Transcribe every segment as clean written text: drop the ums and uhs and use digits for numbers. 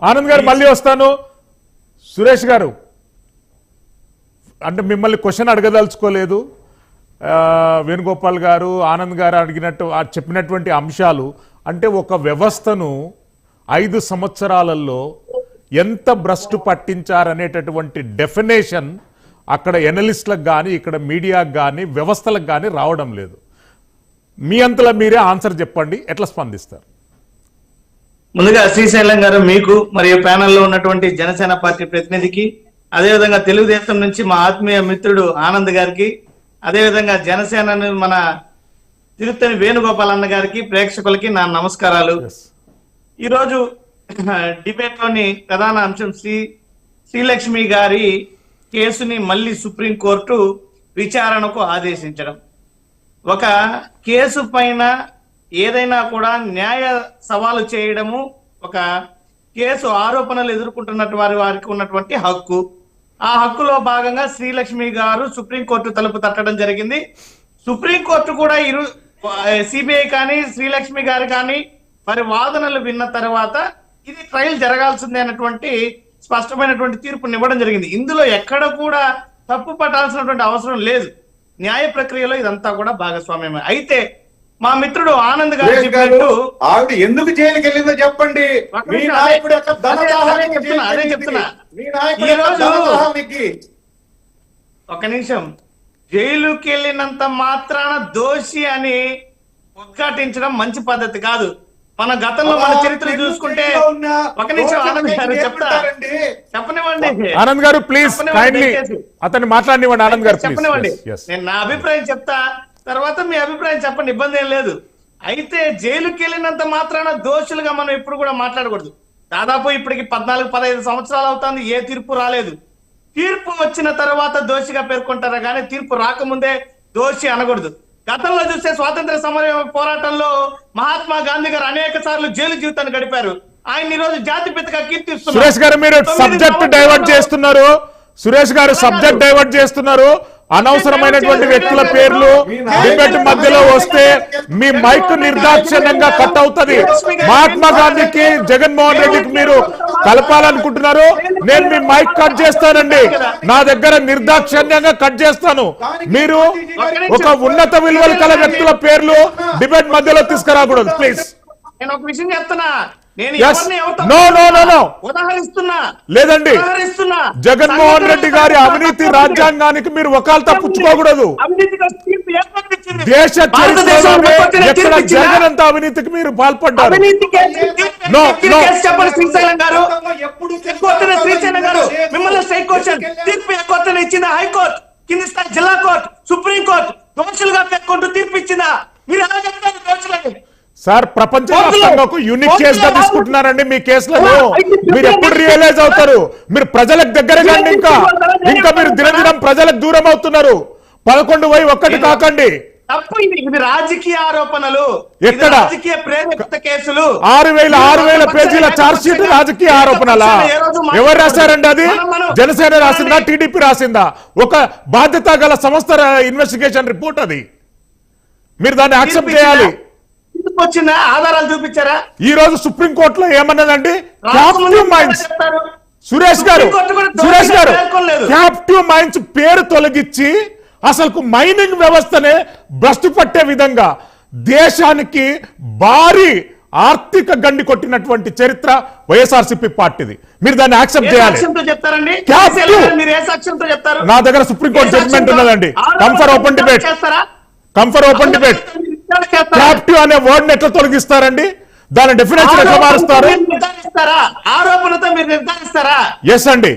ఆనంద్ గారు మళ్ళీ వస్తాను. సురేష్ గారు అంటే మిమ్మల్ని క్వశ్చన్ అడగదలుచుకోలేదు. వేణుగోపాల్ గారు ఆనంద్ గారు అడిగినట్టు చెప్పినటువంటి అంశాలు అంటే ఒక వ్యవస్థను 5 సంవత్సరాలలో ఎంత భ్రష్టు పట్టించారనేటటువంటి డెఫినేషన్ అక్కడ ఎనలిస్టులకు కానీ ఇక్కడ మీడియాకు కానీ వ్యవస్థలకు కానీ రావడం లేదు. మీ అంతలా మీరే ఆన్సర్ చెప్పండి, ఎట్లా స్పందిస్తారు? ముందుగా శ్రీశైలం గారు మీకు మరియు ప్యానెల్లో ఉన్నటువంటి జనసేన పార్టీ ప్రతినిధికి, అదేవిధంగా తెలుగుదేశం నుంచి మా ఆత్మీయ మిత్రుడు ఆనంద్ గారికి, అదేవిధంగా జనసేన మన తిరుత్తని వేణుగోపాల్ అన్న గారికి, ప్రేక్షకులకి నా నమస్కారాలు. ఈరోజు డిబేట్ లోని ప్రధాన అంశం శ్రీలక్ష్మి గారి కేసుని మళ్ళీ సుప్రీంకోర్టు విచారణకు ఆదేశించడం. ఒక కేసు పైన ఏదైనా కూడా న్యాయ సవాలు చేయడము ఒక కేసు ఆరోపణలు ఎదుర్కొంటున్నట్టు వారికి ఉన్నటువంటి హక్కు. ఆ హక్కులో భాగంగా శ్రీలక్ష్మి గారు సుప్రీంకోర్టు తలుపు తట్టడం జరిగింది. సుప్రీంకోర్టు కూడా సిబిఐ కానీ శ్రీలక్ష్మి గారు కానీ వారి వాదనలు విన్న తర్వాత ఇది ట్రయల్ జరగాల్సిందే అన్నటువంటి స్పష్టమైనటువంటి తీర్పుని ఇవ్వడం జరిగింది. ఇందులో ఎక్కడ కూడా తప్పు పట్టాల్సినటువంటి అవసరం లేదు. న్యాయ ప్రక్రియలో ఇదంతా కూడా భాగస్వామ్యమే. అయితే మా మిత్రుడు ఆనంద్ గారు చెప్పినట్టు ఆవిడ ఎందుకు జైలుకి వెళ్ళిందో చెప్పండి. అదే చెప్తున్నా. ఒక నిమిషం, జైలుకి వెళ్ళినంత మాత్రాన దోషి అని ఉద్ఘాటించడం మంచి పద్ధతి కాదు. మన గతంలో మన చరిత్ర చూసుకుంటే ఒక నిమిషం ఆనంద్ గారు చెప్పనివ్వండి. ఆనంద్ గారు ప్లీజ్ అతన్ని మాట్లాడినివ్వండి. ఆనంద్ గారు చెప్పనివ్వండి. నేను నా అభిప్రాయం చెప్తా, తర్వాత మీ అభిప్రాయం చెప్పండి, ఇబ్బంది ఏం లేదు. అయితే జైలుకి వెళ్ళినంత మాత్రాన దోషులుగా మనం ఎప్పుడు కూడా మాట్లాడకూడదు. దాదాపు ఇప్పటికి 14-15 సంవత్సరాలు అవుతుంది, ఏ తీర్పు రాలేదు. తీర్పు వచ్చిన తర్వాత దోషిగా పేర్కొంటారా కానీ తీర్పు రాకముందే దోషి అనకూడదు. గతంలో చూస్తే స్వాతంత్ర సమర పోరాటంలో మహాత్మా గాంధీ గారు అనేక సార్లు జైలు జీవితాన్ని గడిపారు. ఆయన ఈ రోజు జాతిపితగా కీర్తిస్తున్నారు. సురేష్ గారు మీరు సబ్జెక్ట్ డైవర్ట్ చేస్తున్నారు. సురేష్ గారు సబ్జెక్ట్ డైవర్ట్ చేస్తున్నారు. అనవసరమైనటువంటి వ్యక్తుల పేర్లు డిబేట్ మధ్యలో వస్తే మీ మైక్ నిర్దాక్షిణ్యంగా కట్ అవుతుంది. మహాత్మా గాంధీకి జగన్మోహన్ రెడ్డికి మీరు కలపాలనుకుంటున్నారు. నేను మీ మైక్ కట్ చేస్తానండి. నా దగ్గర నిర్దాక్షిణ్యంగా కట్ చేస్తాను. మీరు ఒక ఉన్నత విలువలు కల వ్యక్తుల పేర్లు డిబేట్ మధ్యలో తీసుకురాకూడదు ప్లీజ్. నేను ఒక విషయం చెప్తున్నా, లేదండి. జగన్మోహన్ రెడ్డి గారి అవినీతి రాజ్యాంగానికి మీరు వకాల్తా పుచ్చుకోకూడదు. దేశ చరిత్రలోనే ఎక్కడ జగనంత అవినీతికి మీరు పాల్పడ్డారు. ఇచ్చిందా హైకోర్టు, కింది స్థాయి జిల్లా కోర్టు, సుప్రీంకోర్టు దోషులుగా పేర్కొంటూ తీర్పు ఇచ్చిందా? మీరు ఎలా చెప్తారు దోషులని? సార్ ప్రపంచవ్యాప్తంగా ఒక యూనిక్ కేసు గా తీసుకుంటున్నారండి మీ కేసులను. మీరు ఎప్పుడు రియలైజ్ అవుతారు? మీరు ప్రజలకు దగ్గర కండి. ఇంకా మీరు దినదినం ప్రజలకు దూరం అవుతున్నారు. 11 పోయి 1 కాకండి. రాజకీయ ఆరోపణలు, ఎక్కడ రాజకీయ ప్రేరేపిత కేసులు, 6,000 పేజీల ఛార్జ్ షీట్ రాజకీయ ఆరోపణలా? ఎవరు రాశారండి? అది జనసేన రాసిందా, టీడీపీ రాసిందా? ఒక బాధ్యత గల సంస్థ ఇన్వెస్టిగేషన్ రిపోర్ట్ అది. మీరు దాన్ని యాక్సెప్ట్ చేయాలి. వచ్చిందా? ఆధారాలు చూపించారా? ఈ రోజు సుప్రీంకోర్టులో ఏమన్నదండి? Captive minds. సురేష్ గారు క్యాప్టివ్ మైండ్స్ పేరు తొలగించి అసలు మైనింగ్ వ్యవస్థనే భ్రష్టు పట్టే విధంగా దేశానికి భారీ ఆర్థిక గండి కొట్టినటువంటి చరిత్ర వైఎస్ఆర్సీపీ పార్టీది. మీరు దాన్ని యాక్సెప్ట్ చేయాలి. నా దగ్గర సుప్రీంకోర్టు జడ్జిమెంట్ ఉన్నదండి. కంఫర్ ఓపెన్ డిబేట్. క్యాప్టివ్ అనే వర్డ్ ఎట్లా తొలగిస్తారండి? దాని డెఫినేషన్ ఎట్లా మారుస్తారు? ఆరోపణతో మీరు నిర్ధారిస్తారా? ఎస్ అండి.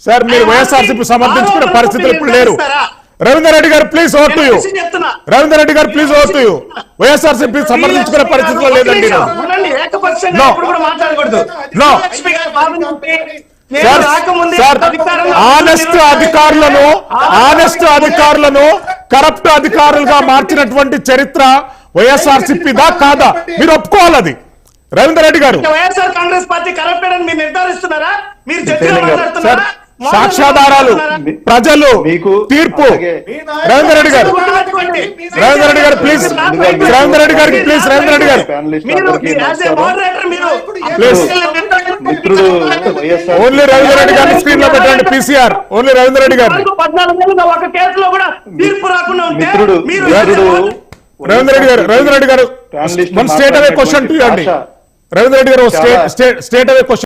సార్ మీరు వైఎస్ఆర్సీపీ సమర్థించుకునే పరిస్థితులు ఇప్పుడు లేరు. Ravinder Reddy garu please over to you. Ravinder Reddy garu please over to you. YSRCP సమర్థించుకునే పరిస్థితుల్లో లేదండి. ఆనెస్ట్ అధికారులను కరప్ట్ అధికారులుగా మార్చినటువంటి చరిత్ర వైఎస్ఆర్సీపీదా కాదా? మీరు ఒప్పుకోవాలి. అది రవీందర్ రెడ్డి గారు. వైఎస్ఆర్ కాంగ్రెస్ పార్టీ కరప్టెడ్ అని మీరు నిర్ధారిస్తున్నారా? మీరు సాక్ష్యాధారాలు, ప్రజలు, మీకు తీర్పు. అలాగే రవీందర్ రెడ్డి గారు, రవీందర్ రెడ్డి గారు ప్లీజ్, రవీందర్ రెడ్డి గారికి ప్లీజ్, రవీందర్ రెడ్డి గారు ప్యానలిస్ట్ మీరు అందరికీ as a నమస్కారం. moderator మీరు Please. మిత్రుడు వైఎస్ఆర్ ఓన్లీ రవీందర్ రెడ్డి గారిని స్క్రీన్ లో పెట్టండి. పీసీఆర్ ఓన్లీ రవీందర్ రెడ్డి గారిని. 14 నెలలుగా ఒక కేసులో కూడా తీర్పు రాకుండా ఉంటే మిత్రుడు మీరు రవీందర్ రెడ్డి గారు, రవీంద్ర రెడ్డి గారు, panellist one state away question to అండి. ఆశ. రవీంద్ర రెడ్డి గారు స్టేట్ అవే క్వశ్చన్.